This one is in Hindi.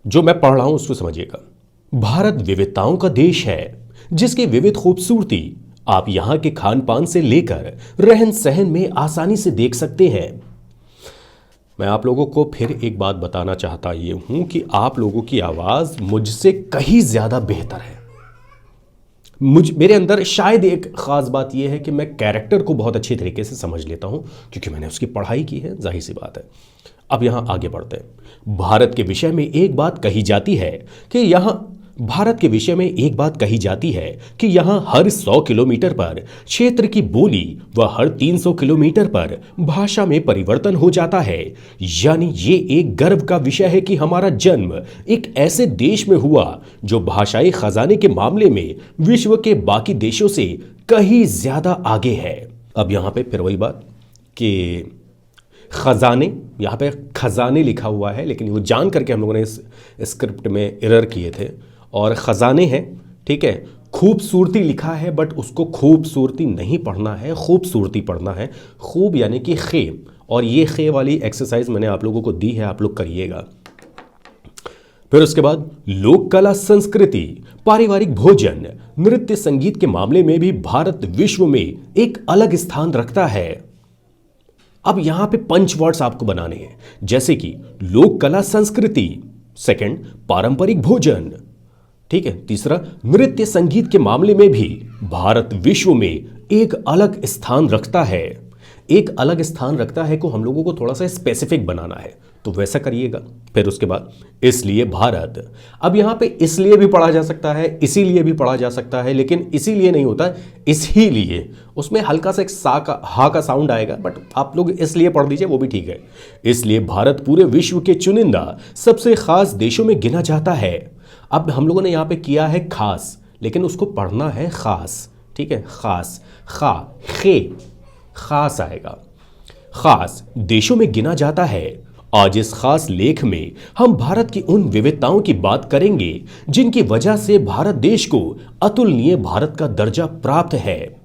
जो मैं पढ़ रहा हूं उसको समझिएगा। भारत विविधताओं का देश है जिसकी विविध खूबसूरती आप यहां के खान पान से लेकर रहन सहन में आसानी से देख सकते हैं। मैं आप लोगों को फिर एक बात बताना चाहता ये हूं कि आप लोगों की आवाज मुझसे कहीं ज्यादा बेहतर है। मेरे अंदर शायद एक खास बात यह है कि मैं कैरेक्टर को बहुत अच्छी तरीके से समझ लेता हूं क्योंकि मैंने उसकी पढ़ाई की है, जाहिर सी बात है। अब यहां आगे बढ़ते हैं। भारत के विषय में एक बात कही जाती है कि यहां हर 100 किलोमीटर पर क्षेत्र की बोली व हर 300 किलोमीटर पर भाषा में परिवर्तन हो जाता है। यानी ये एक गर्व का विषय है कि हमारा जन्म एक ऐसे देश में हुआ जो भाषाई खजाने के मामले में विश्व के बाकी देशों से कहीं ज्यादा आगे है। अब यहां पे फिर वही बात कि खजाने, यहाँ पे खजाने लिखा हुआ है लेकिन वो जान करके हम लोगों ने इस स्क्रिप्ट में एरर किए थे और खजाने हैं, ठीक है। खूबसूरती लिखा है बट उसको खूबसूरती नहीं पढ़ना है, खूबसूरती पढ़ना है। खूब यानी कि खे, और ये खे वाली एक्सरसाइज मैंने आप लोगों को दी है, आप लोग करिएगा। फिर उसके बाद लोक कला संस्कृति, पारिवारिक भोजन, नृत्य संगीत के मामले में भी भारत विश्व में एक अलग स्थान रखता है। अब यहां पे पंच वर्ड्स आपको बनाने हैं, जैसे कि लोक कला संस्कृति, सेकंड पारंपरिक भोजन, ठीक है, तीसरा नृत्य संगीत के मामले में भी भारत विश्व में एक अलग स्थान रखता है। एक अलग स्थान रखता है को हम लोगों को थोड़ा सा स्पेसिफिक बनाना है, तो वैसा करिएगा। फिर उसके बाद इसलिए भारत, अब यहां पे इसलिए भी पढ़ा जा सकता है, इसीलिए भी पढ़ा जा सकता है, लेकिन इसीलिए नहीं होता, इसीलिए उसमें हल्का सा एक हा का साउंड आएगा, बट आप लोग इसलिए पढ़ दीजिए, वो भी ठीक है। इसलिए भारत पूरे विश्व के चुनिंदा सबसे खास देशों में गिना जाता है। अब हम लोगों ने यहां पे किया है खास, लेकिन उसको पढ़ना है खास, ठीक है। खास, खा खे, खास आएगा। खास देशों में गिना जाता है। आज इस खास लेख में हम भारत की उन विविधताओं की बात करेंगे जिनकी वजह से भारत देश को अतुलनीय भारत का दर्जा प्राप्त है।